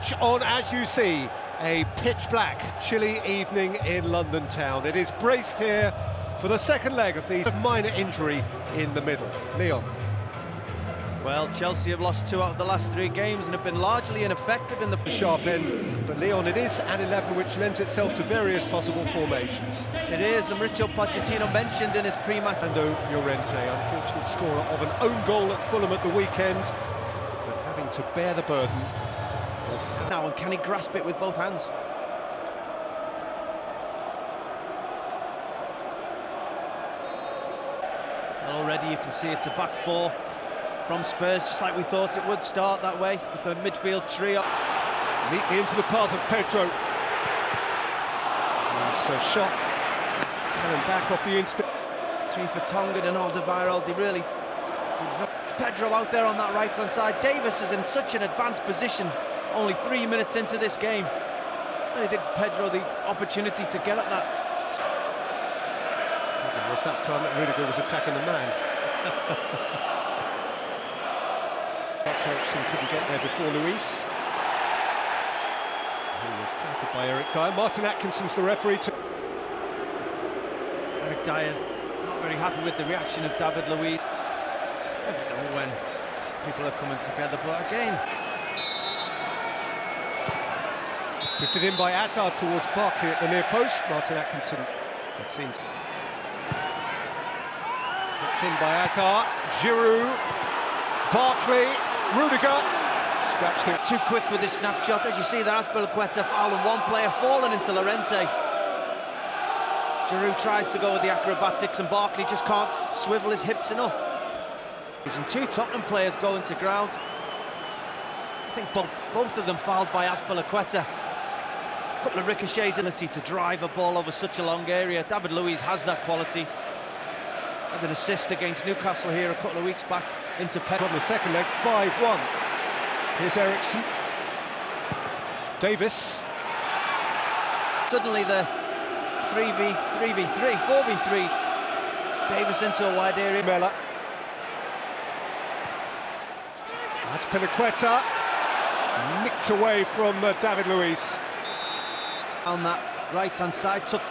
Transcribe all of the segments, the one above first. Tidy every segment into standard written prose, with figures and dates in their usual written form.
Switch on as you see. A pitch-black, chilly evening in London town. It is braced here for the second leg of the minor injury in the middle. Leon. Well, Chelsea have lost 2 out of the last 3 games and have been largely ineffective in the sharp end. But Leon, it is an 11 which lends itself to various possible formations. It is, and Mauricio Pochettino mentioned in his pre-match. Fernando Llorente, unfortunate scorer of an own goal at Fulham at the weekend, but having to bear the burden. Now, and can he grasp it with both hands? Well, already you can see it's a back 4 from Spurs, just like we thought it would start that way, with the midfield trio. Neatly into the path of Pedro. Nice shot. Coming back off the instant. Between Vertonghen and Alderweireld, they really... Pedro out there on that right-hand side. Davis is in such an advanced position, only 3 minutes into this game. Really did Pedro the opportunity to get at that. It was that time that Rudiger was attacking the man. Ericsson couldn't get there before Luis. He was clattered by Eric Dyer. Martin Atkinson's the referee. Eric Dyer not very happy with the reaction of David Luiz. I don't know when people are coming together, but again. Drifted in by Hazard towards Barkley at the near post. Martin Atkinson, it seems. Knocked in by Hazard. Giroud. Barkley. Rudiger. Scratched it. Too quick with this snapshot. As you see there, Azpilicueta fouling one player, falling into Llorente. Giroud tries to go with the acrobatics and Barkley just can't swivel his hips enough. And 2 Tottenham players going to ground. I think both of them fouled by Azpilicueta. A couple of ricochets, ability to drive a ball over such a long area. David Luiz has that quality. Had an assist against Newcastle here a couple of weeks back into Pep. On the second leg, 5-1. Here's Ericsson. Davis. Suddenly the 4v3. Davis into a wide area. Mella. That's Azpilicueta. Nicked away from David Luiz. On that right-hand side, took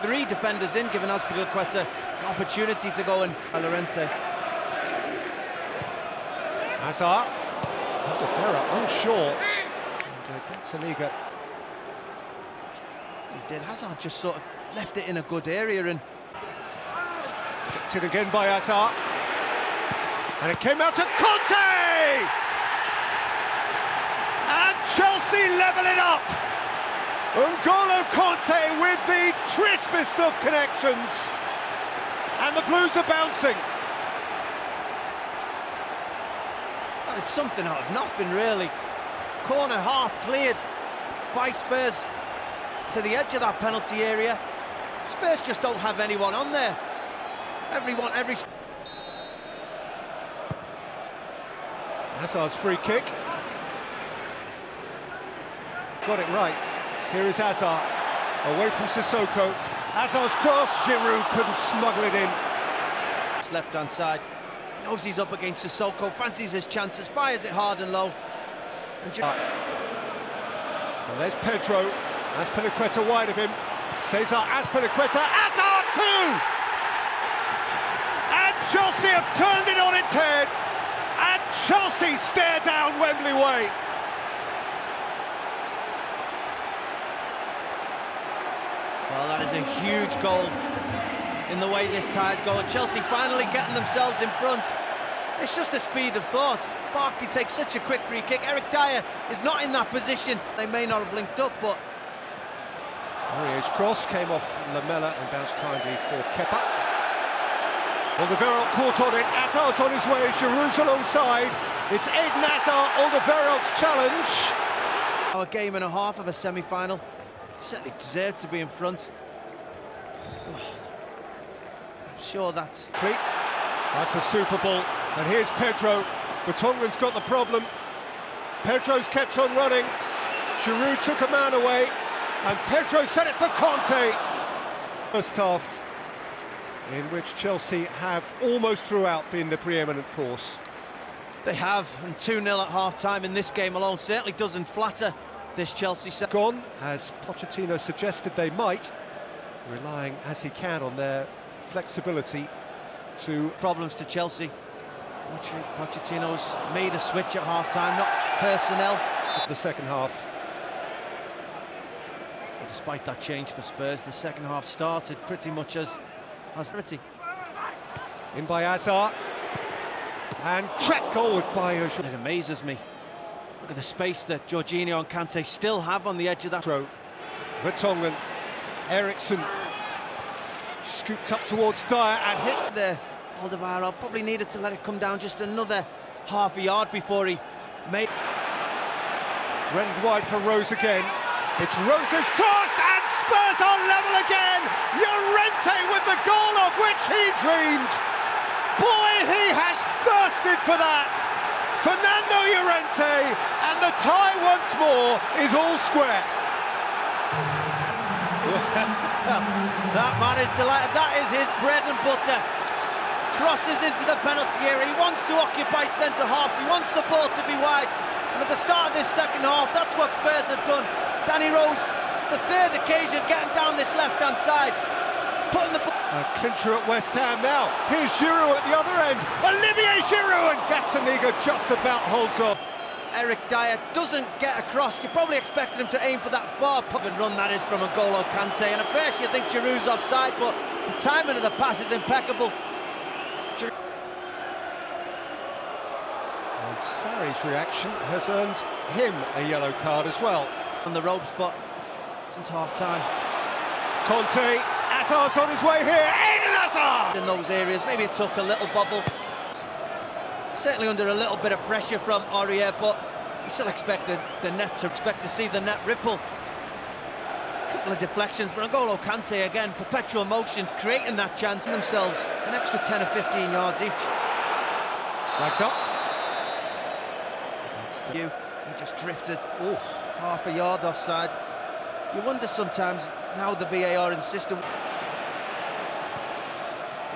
3 defenders in, giving Azpilicueta an opportunity to go in. Llorente. Hazard. Alderweireld unsure. And Gazzaniga. He did. Hazard just sort of left it in a good area and... Kicked it again by Hazard. And it came out to Conte! And Chelsea level it up! N'Golo Conte with the crispest of connections. And the Blues are bouncing. Well, it's something out of nothing, really. Corner half cleared by Spurs to the edge of that penalty area. Spurs just don't have anyone on there. Every... Hazard's free kick. Got it right. Here is Hazard, away from Sissoko. Hazard's cross, Giroud couldn't smuggle it in. It's left-hand side. Knows he's up against Sissoko, fancies his chances, fires it hard and low. And there's Pedro. Azpilicueta wide of him. Cesar Azpilicueta. Hazard too! And Chelsea have turned it on its head. And Chelsea stare down Wembley Way. Well, that is a huge goal in the way this tie's going. Chelsea finally getting themselves in front. It's just the speed of thought. Barkley takes such a quick free kick. Eric Dyer is not in that position. They may not have linked up, but... Aurier's cross came off Lamela and bounced kindly for Kepa. Alderweireld caught on it. Hazard's on his way. Giroud's alongside. It's Eden Hazard, Alderweireld's challenge. A game and a half of a semi-final. Certainly deserved to be in front. I'm sure that's... That's a super ball. And here's Pedro. Vertonghen's got the problem. Pedro's kept on running. Giroud took a man away. And Pedro set it for Conte. First half, in which Chelsea have almost throughout been the preeminent force. They have, and 2-0 at half-time in this game alone certainly doesn't flatter this Chelsea side. Gone, as Pochettino suggested they might, relying as he can on their flexibility to... Problems to Chelsea. Pochettino's made a switch at half-time, not personnel. The second half. And despite that change for Spurs, the second half started pretty much as pretty. In by Azar. And cracked goal by... It amazes me. Look at the space that Jorginho and Kante still have on the edge of that throw. Vertonghen, Eriksson scooped up towards Dyer and hit there. Alderweireld probably needed to let it come down just another half a yard before he made. Rented wide for Rose again. It's Rose's cross and Spurs are level again. Llorente with the goal of which he dreamed. Boy, he has thirsted for that. Fernando Llorente, and the tie once more is all square. That man is delighted. That is his bread and butter. Crosses into the penalty area. He wants to occupy centre halves. He wants the ball to be wide. And at the start of this second half, that's what Spurs have done. Danny Rose, the third occasion, getting down this left-hand side, putting the ball. Clincher at West Ham now. Here's Giroud at the other end. Olivier Giroud, and Gazzaniga just about holds on. Eric Dyer doesn't get across. You probably expected him to aim for that far pop and run that is from N'Golo Kante. And at first you think Giroud's offside, but the timing of the pass is impeccable. And Sarri's reaction has earned him a yellow card as well. On the ropes, but since half-time. Conte, Hazard's on his way here, Eden Hazard! In those areas, maybe it took a little bobble. Certainly under a little bit of pressure from Aurier, but you still expect the net to see the net ripple. A couple of deflections, but N'Golo Kante again, perpetual motion, creating that chance themselves, an extra 10 or 15 yards each. Flags up. He just drifted half a yard offside. You wonder sometimes how the VAR in the system.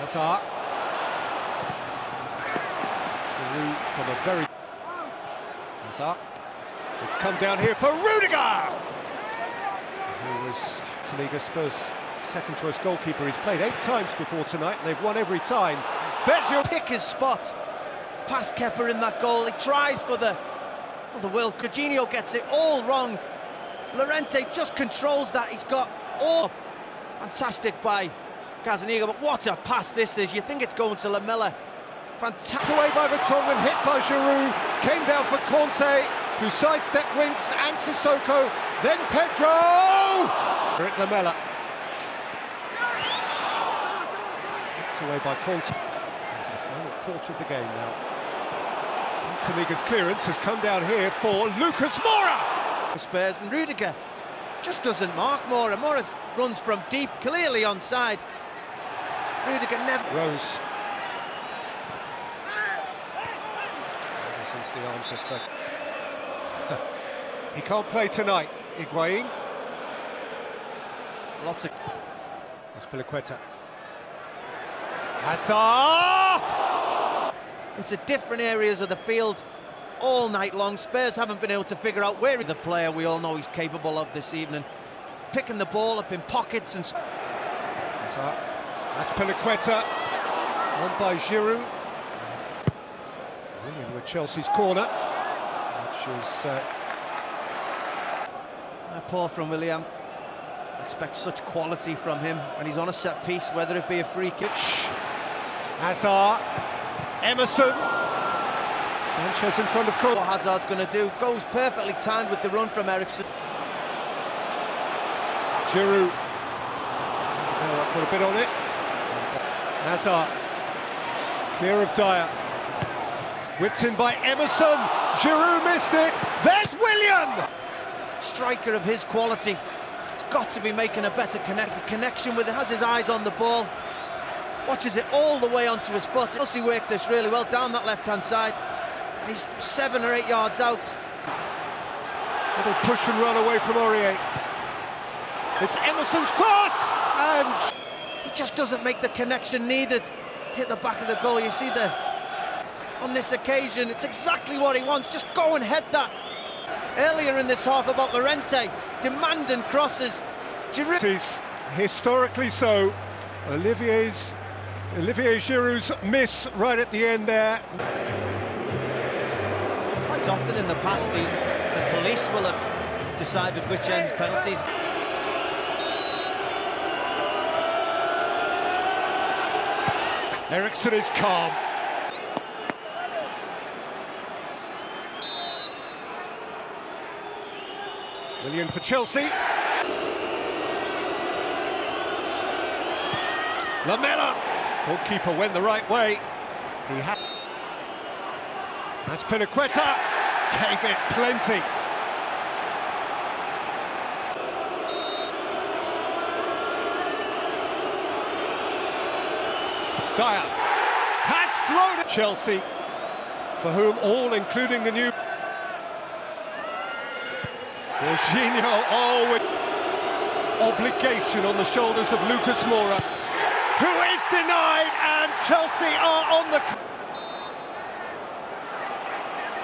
Hazard. From a very... Hazard. It's come down here for Rudiger! Who was Liga Spurs' second choice goalkeeper. He's played 8 times before tonight and they've won every time. He'll pick his spot. Past Kepa in that goal. He tries for the will. Jorginho gets it all wrong. Llorente just controls that. He's got all fantastic by Gazzaniga, but what a pass this is. You think it's going to Lamela. Fantastic. Away by Vertonghen, hit by Giroud, came down for Conte, who sidestepped Winks and Sissoko, then Pedro! Rick Lamela. Hit away by Conte. Into the final quarter of the game now. Gazzaniga's clearance has come down here for Lucas Moura! Spurs, and Rudiger just doesn't mark Moura. Moura runs from deep, clearly onside. Rudiger never... Rose. Into the arms of he can't play tonight. Higuain. Lots of... Azpilicueta. Hazard! Into different areas of the field all night long. Spurs haven't been able to figure out where the player we all know he's capable of this evening. Picking the ball up in pockets and... Azpilicueta. On by Giroud. In with Chelsea's corner. Which is... poor from William. I expect such quality from him when he's on a set piece, whether it be a free kick. Hazard. Emerson. Sanchez in front of Cook. What Hazard's going to do goes perfectly timed with the run from Eriksson. Giroud. Put a bit on it. Hazard. Clear of Dyer. Whipped in by Emerson. Giroud missed it. There's William. Striker of his quality. He's got to be making a better connection with it. Has his eyes on the ball. Watches it all the way onto his foot. Chelsea worked this really well down that left-hand side. He's 7 or 8 yards out. Little push and run away from Aurier. It's Emerson's cross, and he just doesn't make the connection needed to hit the back of the goal. You see the on this occasion. It's exactly what he wants. Just go and head that. Earlier in this half about Llorente demanding crosses. It is historically so. Olivier Giroud's miss right at the end there. Quite often in the past, the police will have decided which ends penalties. Eriksen is calm. Willian for Chelsea. Lamela. Goalkeeper went the right way. That's Pinaqueta. Gave it plenty. Dyer has thrown at Chelsea, for whom all, including the new Jorginho, with obligation on the shoulders of Lucas Moura, who is denied, and Chelsea are on the...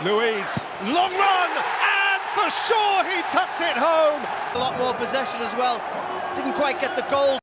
Luiz, long run, and for sure he tucks it home. A lot more possession as well. Didn't quite get the goal.